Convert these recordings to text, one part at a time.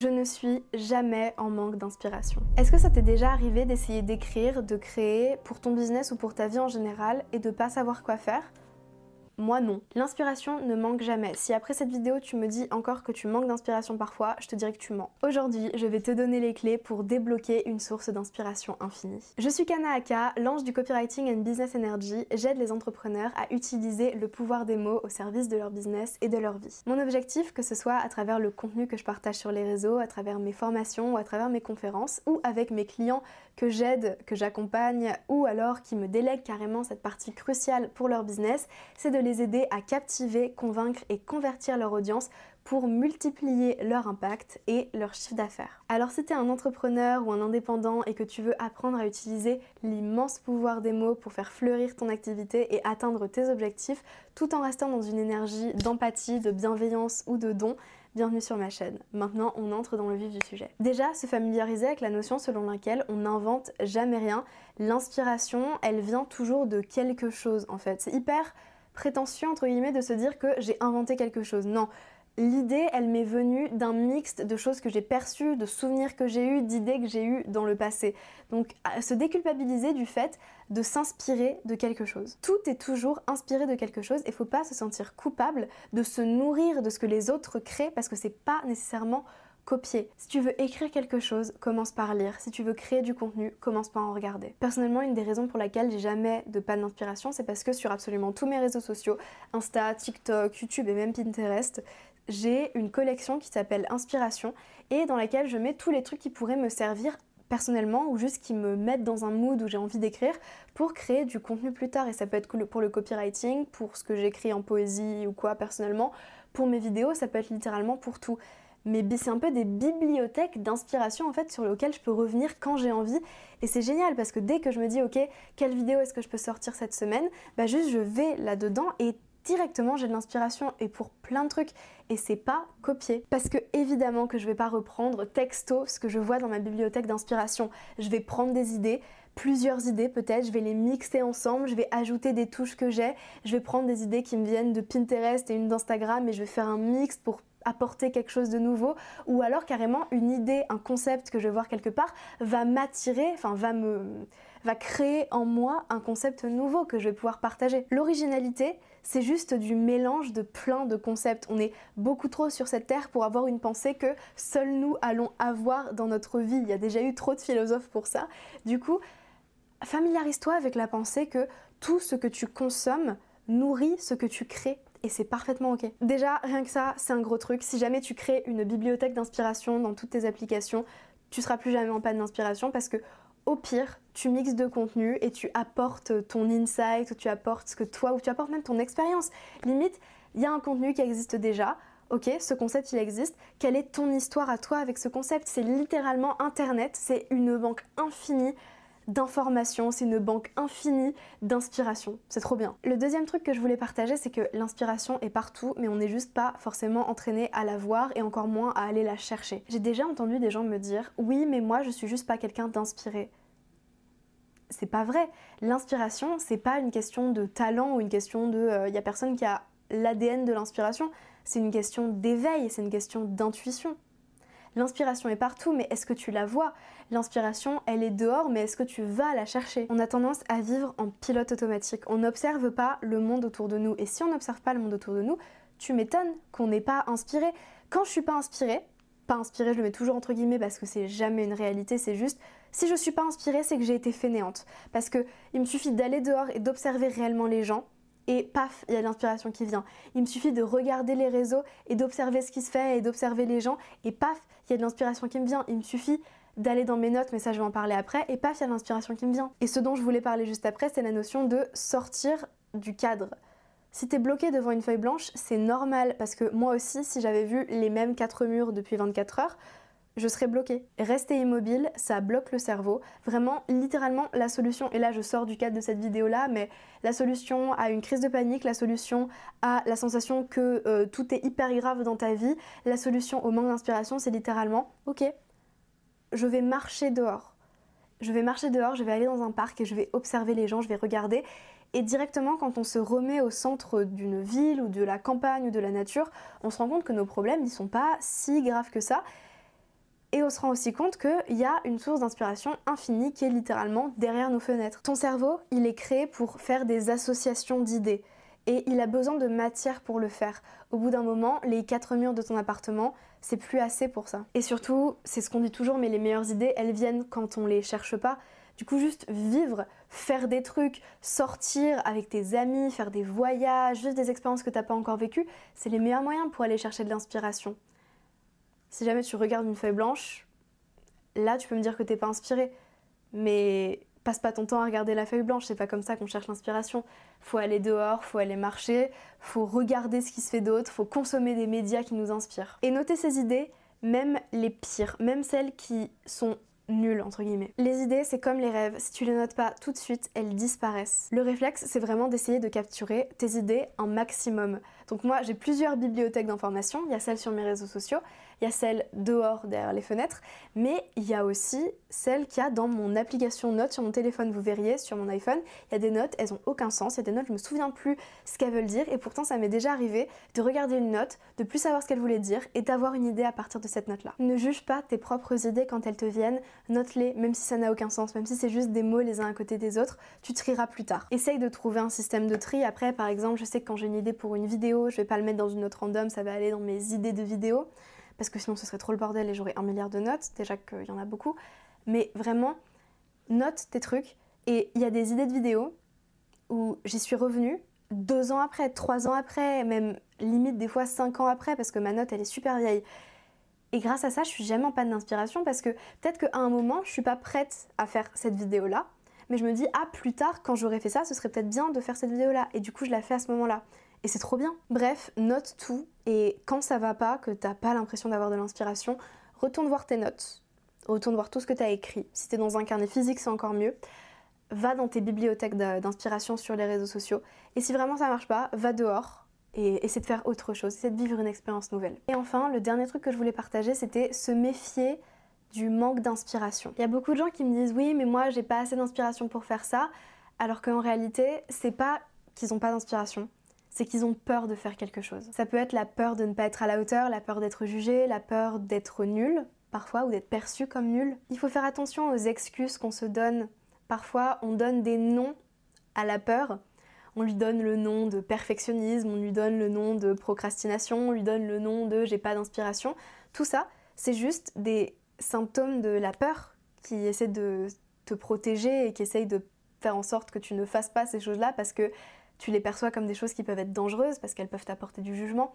Je ne suis jamais en manque d'inspiration. Est-ce que ça t'est déjà arrivé d'essayer d'écrire, de créer pour ton business ou pour ta vie en général et de pas savoir quoi faire ? Moi non. L'inspiration ne manque jamais. Si après cette vidéo tu me dis encore que tu manques d'inspiration parfois, je te dirais que tu mens. Aujourd'hui, je vais te donner les clés pour débloquer une source d'inspiration infinie. Je suis Kana Aka, l'ange du copywriting and business energy. J'aide les entrepreneurs à utiliser le pouvoir des mots au service de leur business et de leur vie. Mon objectif, que ce soit à travers le contenu que je partage sur les réseaux, à travers mes formations ou à travers mes conférences ou avec mes clients que j'aide, que j'accompagne ou alors qui me délèguent carrément cette partie cruciale pour leur business, c'est de les aider à captiver, convaincre et convertir leur audience pour multiplier leur impact et leur chiffre d'affaires. Alors si tu es un entrepreneur ou un indépendant et que tu veux apprendre à utiliser l'immense pouvoir des mots pour faire fleurir ton activité et atteindre tes objectifs tout en restant dans une énergie d'empathie, de bienveillance ou de don, bienvenue sur ma chaîne. Maintenant, on entre dans le vif du sujet. Déjà, se familiariser avec la notion selon laquelle on n'invente jamais rien. L'inspiration, elle vient toujours de quelque chose en fait. C'est hyper prétentieux entre guillemets de se dire que j'ai inventé quelque chose. Non. L'idée, elle m'est venue d'un mixte de choses que j'ai perçues, de souvenirs que j'ai eus, d'idées que j'ai eues dans le passé. Donc, se déculpabiliser du fait de s'inspirer de quelque chose. Tout est toujours inspiré de quelque chose et il ne faut pas se sentir coupable de se nourrir de ce que les autres créent parce que c'est pas nécessairement copier. Si tu veux écrire quelque chose, commence par lire. Si tu veux créer du contenu, commence par en regarder. Personnellement, une des raisons pour laquelle j'ai jamais de panne d'inspiration, c'est parce que sur absolument tous mes réseaux sociaux, Insta, TikTok, YouTube et même Pinterest, j'ai une collection qui s'appelle Inspiration et dans laquelle je mets tous les trucs qui pourraient me servir personnellement ou juste qui me mettent dans un mood où j'ai envie d'écrire pour créer du contenu plus tard. Et ça peut être pour le copywriting, pour ce que j'écris en poésie ou quoi personnellement, pour mes vidéos, ça peut être littéralement pour tout. Mais c'est un peu des bibliothèques d'inspiration en fait sur lesquelles je peux revenir quand j'ai envie et c'est génial parce que dès que je me dis ok, quelle vidéo est-ce que je peux sortir cette semaine, bah juste je vais là-dedans et directement j'ai de l'inspiration et pour plein de trucs et c'est pas copier. Parce que évidemment que je vais pas reprendre texto ce que je vois dans ma bibliothèque d'inspiration. Je vais prendre des idées, plusieurs idées peut-être, je vais les mixer ensemble, je vais ajouter des touches que j'ai, je vais prendre des idées qui me viennent de Pinterest et une d'Instagram et je vais faire un mix pour apporter quelque chose de nouveau ou alors carrément une idée, un concept que je vais voir quelque part va m'attirer, enfin va créer en moi un concept nouveau que je vais pouvoir partager. L'originalité, c'est juste du mélange de plein de concepts. On est beaucoup trop sur cette terre pour avoir une pensée que seuls nous allons avoir dans notre vie. Il y a déjà eu trop de philosophes pour ça. Du coup, familiarise-toi avec la pensée que tout ce que tu consommes nourrit ce que tu crées. Et c'est parfaitement ok. Déjà, rien que ça, c'est un gros truc. Si jamais tu crées une bibliothèque d'inspiration dans toutes tes applications, tu seras plus jamais en panne d'inspiration parce que au pire, tu mixes de contenu et tu apportes ton insight ou tu apportes ce que toi, ou tu apportes même ton expérience. Limite, il y a un contenu qui existe déjà. Ok, ce concept il existe. Quelle est ton histoire à toi avec ce concept? C'est littéralement Internet, c'est une banque infinie d'informations, c'est une banque infinie d'inspiration. C'est trop bien. Le deuxième truc que je voulais partager, c'est que l'inspiration est partout, mais on n'est juste pas forcément entraîné à la voir et encore moins à aller la chercher. J'ai déjà entendu des gens me dire « Oui, mais moi, je suis juste pas quelqu'un d'inspiré ». C'est pas vrai. L'inspiration, c'est pas une question de talent ou une question de... y a personne qui a l'ADN de l'inspiration. C'est une question d'éveil, c'est une question d'intuition. L'inspiration est partout, mais est-ce que tu la vois? L'inspiration, elle est dehors, mais est-ce que tu vas la chercher? On a tendance à vivre en pilote automatique. On n'observe pas le monde autour de nous. Et si on n'observe pas le monde autour de nous, tu m'étonnes qu'on n'est pas inspiré. Quand je suis pas inspirée, je le mets toujours entre guillemets parce que c'est jamais une réalité, c'est juste si je suis pas inspirée, c'est que j'ai été fainéante. Parce que il me suffit d'aller dehors et d'observer réellement les gens. Et paf, il y a l'inspiration qui vient. Il me suffit de regarder les réseaux et d'observer ce qui se fait et d'observer les gens. Et paf, il y a de l'inspiration qui me vient. Il me suffit d'aller dans mes notes, mais ça je vais en parler après. Et paf, il y a de l'inspiration qui me vient. Et ce dont je voulais parler juste après, c'est la notion de sortir du cadre. Si t'es bloqué devant une feuille blanche, c'est normal. Parce que moi aussi, si j'avais vu les mêmes 4 murs depuis 24 heures, je serais bloquée. Rester immobile, ça bloque le cerveau. Vraiment, littéralement, la solution, et là je sors du cadre de cette vidéo-là, mais la solution à une crise de panique, la solution à la sensation que tout est hyper grave dans ta vie, la solution au manque d'inspiration, c'est littéralement, ok, je vais marcher dehors. Je vais marcher dehors, je vais aller dans un parc et je vais observer les gens, je vais regarder. Et directement, quand on se remet au centre d'une ville ou de la campagne ou de la nature, on se rend compte que nos problèmes, ils sont pas si graves que ça. Et on se rend aussi compte qu'il y a une source d'inspiration infinie qui est littéralement derrière nos fenêtres. Ton cerveau, il est créé pour faire des associations d'idées et il a besoin de matière pour le faire. Au bout d'un moment, les 4 murs de ton appartement, c'est plus assez pour ça. Et surtout, c'est ce qu'on dit toujours, mais les meilleures idées, elles viennent quand on les cherche pas. Du coup, juste vivre, faire des trucs, sortir avec tes amis, faire des voyages, vivre des expériences que t'as pas encore vécues, c'est les meilleurs moyens pour aller chercher de l'inspiration. Si jamais tu regardes une feuille blanche, là tu peux me dire que t'es pas inspiré, mais passe pas ton temps à regarder la feuille blanche, c'est pas comme ça qu'on cherche l'inspiration. Faut aller dehors, faut aller marcher, faut regarder ce qui se fait d'autre, faut consommer des médias qui nous inspirent. Et noter ces idées, même les pires, même celles qui sont nulles entre guillemets. Les idées, c'est comme les rêves, si tu les notes pas tout de suite, elles disparaissent. Le réflexe, c'est vraiment d'essayer de capturer tes idées un maximum. Donc moi, j'ai plusieurs bibliothèques d'informations, il y a celles sur mes réseaux sociaux, il y a celles dehors derrière les fenêtres, mais il y a aussi celles qu'il y a dans mon application notes sur mon téléphone. Vous verriez sur mon iPhone, il y a des notes, elles ont aucun sens, il y a des notes, je me souviens plus ce qu'elles veulent dire, et pourtant ça m'est déjà arrivé de regarder une note, de plus savoir ce qu'elle voulait dire et d'avoir une idée à partir de cette note-là. Ne juge pas tes propres idées quand elles te viennent, note-les, même si ça n'a aucun sens, même si c'est juste des mots les uns à côté des autres, tu trieras plus tard. Essaye de trouver un système de tri. Après, par exemple, je sais que quand j'ai une idée pour une vidéo, je vais pas le mettre dans une note random, ça va aller dans mes idées de vidéo, parce que sinon ce serait trop le bordel et j'aurais 1 milliard de notes, déjà qu'il y en a beaucoup. Mais vraiment, note tes trucs. Et il y a des idées de vidéos où j'y suis revenue 2 ans après, 3 ans après, même limite des fois 5 ans après, parce que ma note elle est super vieille. Et grâce à ça, je suis jamais en panne d'inspiration, parce que peut-être qu'à un moment, je suis pas prête à faire cette vidéo-là, mais je me dis, ah, plus tard, quand j'aurai fait ça, ce serait peut-être bien de faire cette vidéo-là. Et du coup, je la fais à ce moment-là. Et c'est trop bien. Bref, note tout, et quand ça va pas, que t'as pas l'impression d'avoir de l'inspiration, retourne voir tes notes, retourne voir tout ce que t'as écrit. Si t'es dans un carnet physique, c'est encore mieux. Va dans tes bibliothèques d'inspiration sur les réseaux sociaux, et si vraiment ça marche pas, va dehors et essaie de faire autre chose, essaie de vivre une expérience nouvelle. Et enfin, le dernier truc que je voulais partager, c'était se méfier du manque d'inspiration. Il y a beaucoup de gens qui me disent oui, mais moi j'ai pas assez d'inspiration pour faire ça, alors qu'en réalité, c'est pas qu'ils ont pas d'inspiration, c'est qu'ils ont peur de faire quelque chose. Ça peut être la peur de ne pas être à la hauteur, la peur d'être jugé, la peur d'être nul, parfois, ou d'être perçu comme nul. Il faut faire attention aux excuses qu'on se donne. Parfois, on donne des noms à la peur. On lui donne le nom de perfectionnisme, on lui donne le nom de procrastination, on lui donne le nom de j'ai pas d'inspiration. Tout ça, c'est juste des symptômes de la peur qui essaient de te protéger et qui essayent de faire en sorte que tu ne fasses pas ces choses-là parce que tu les perçois comme des choses qui peuvent être dangereuses, parce qu'elles peuvent t'apporter du jugement.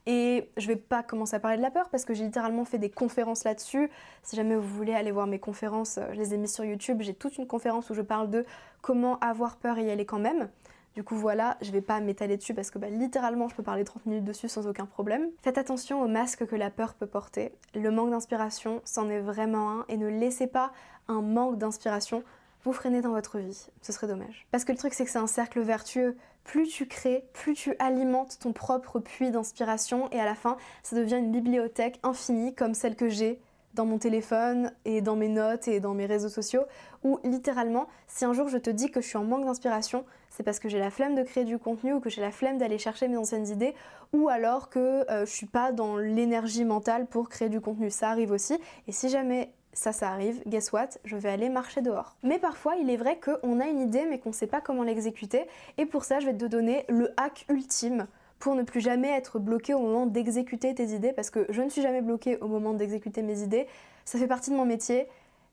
Et je vais pas commencer à parler de la peur parce que j'ai littéralement fait des conférences là-dessus. Si jamais vous voulez aller voir mes conférences, je les ai mises sur YouTube. J'ai toute une conférence où je parle de comment avoir peur et y aller quand même. Du coup voilà, je vais pas m'étaler dessus parce que littéralement je peux parler 30 minutes dessus sans aucun problème. Faites attention au masque que la peur peut porter. Le manque d'inspiration, c'en est vraiment un, et ne laissez pas un manque d'inspiration vous freiner dans votre vie, ce serait dommage. Parce que le truc c'est que c'est un cercle vertueux. Plus tu crées, plus tu alimentes ton propre puits d'inspiration, et à la fin ça devient une bibliothèque infinie comme celle que j'ai dans mon téléphone et dans mes notes et dans mes réseaux sociaux, où littéralement, si un jour je te dis que je suis en manque d'inspiration, c'est parce que j'ai la flemme de créer du contenu ou que j'ai la flemme d'aller chercher mes anciennes idées, ou alors que je suis pas dans l'énergie mentale pour créer du contenu. Ça arrive aussi, et si jamais ça arrive, guess what, je vais aller marcher dehors. Mais parfois, il est vrai qu'on a une idée mais qu'on sait pas comment l'exécuter, et pour ça, je vais te donner le hack ultime pour ne plus jamais être bloqué au moment d'exécuter tes idées, parce que je ne suis jamais bloquée au moment d'exécuter mes idées, ça fait partie de mon métier.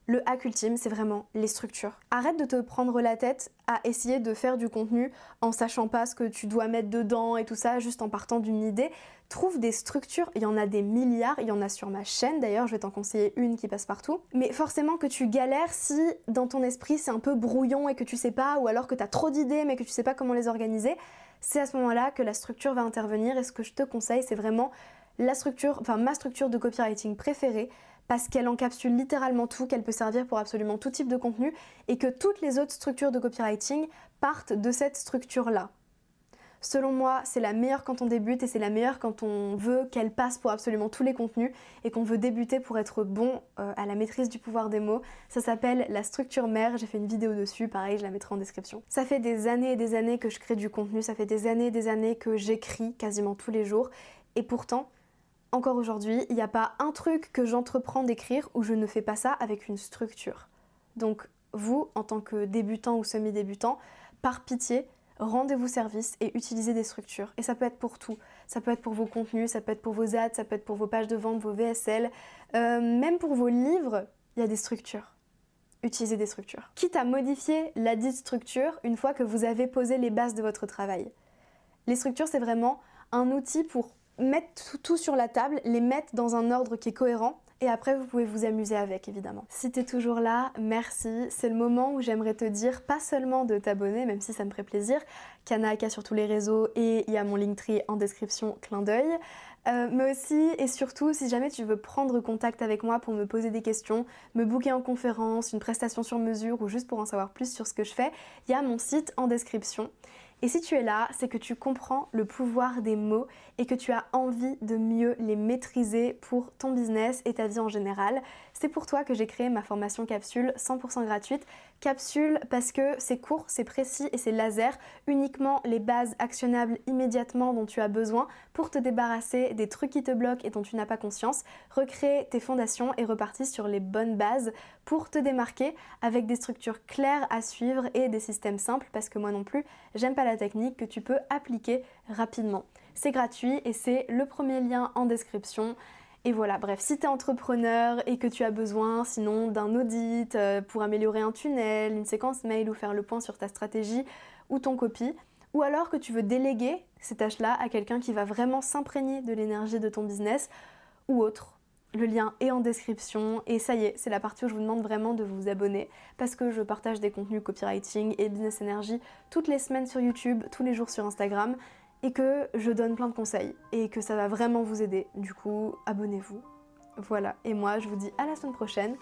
Le hack ultime, c'est vraiment les structures. Arrête de te prendre la tête à essayer de faire du contenu en sachant pas ce que tu dois mettre dedans et tout ça, juste en partant d'une idée. Trouve des structures, il y en a des milliards, il y en a sur ma chaîne d'ailleurs, je vais t'en conseiller une qui passe partout. Mais forcément que tu galères si dans ton esprit c'est un peu brouillon et que tu sais pas, ou alors que tu as trop d'idées mais que tu sais pas comment les organiser, c'est à ce moment-là que la structure va intervenir, et ce que je te conseille, c'est vraiment la structure, enfin ma structure de copywriting préférée, parce qu'elle encapsule littéralement tout, qu'elle peut servir pour absolument tout type de contenu, et que toutes les autres structures de copywriting partent de cette structure-là. Selon moi, c'est la meilleure quand on débute, et c'est la meilleure quand on veut qu'elle passe pour absolument tous les contenus et qu'on veut débuter pour être bon à la maîtrise du pouvoir des mots. Ça s'appelle la structure mère, j'ai fait une vidéo dessus, pareil, je la mettrai en description. Ça fait des années et des années que je crée du contenu, ça fait des années et des années que j'écris quasiment tous les jours, et pourtant, Encore aujourd'hui, il n'y a pas un truc que j'entreprends d'écrire où je ne fais pas ça avec une structure. Donc vous, en tant que débutant ou semi-débutant, par pitié, rendez-vous service et utilisez des structures. Et ça peut être pour tout. Ça peut être pour vos contenus, ça peut être pour vos ads, ça peut être pour vos pages de vente, vos VSL. Même pour vos livres, il y a des structures. Utilisez des structures. Quitte à modifier la dite structure une fois que vous avez posé les bases de votre travail. Les structures, c'est vraiment un outil pour mettre tout sur la table, les mettre dans un ordre qui est cohérent et après vous pouvez vous amuser avec évidemment. Si t'es toujours là, merci. C'est le moment où j'aimerais te dire pas seulement de t'abonner, même si ça me ferait plaisir, Kana sur tous les réseaux et il y a mon Linktree en description, clin d'œil. Mais aussi et surtout, si jamais tu veux prendre contact avec moi pour me poser des questions, me booker en conférence, une prestation sur mesure ou juste pour en savoir plus sur ce que je fais, il y a mon site en description. Et si tu es là, c'est que tu comprends le pouvoir des mots et que tu as envie de mieux les maîtriser pour ton business et ta vie en général. C'est pour toi que j'ai créé ma formation Capsule 100% gratuite. Capsule parce que c'est court, c'est précis et c'est laser, uniquement les bases actionnables immédiatement dont tu as besoin pour te débarrasser des trucs qui te bloquent et dont tu n'as pas conscience, recréer tes fondations et repartir sur les bonnes bases pour te démarquer avec des structures claires à suivre et des systèmes simples parce que moi non plus, j'aime pas la technique que tu peux appliquer rapidement. C'est gratuit et c'est le premier lien en description. Et voilà, bref, si tu es entrepreneur et que tu as besoin sinon d'un audit pour améliorer un tunnel, une séquence mail ou faire le point sur ta stratégie ou ton copy, ou alors que tu veux déléguer ces tâches-là à quelqu'un qui va vraiment s'imprégner de l'énergie de ton business ou autre, le lien est en description et ça y est, c'est la partie où je vous demande vraiment de vous abonner parce que je partage des contenus copywriting et business energy toutes les semaines sur YouTube, tous les jours sur Instagram et que je donne plein de conseils et que ça va vraiment vous aider. Du coup, abonnez-vous. Voilà, et moi je vous dis à la semaine prochaine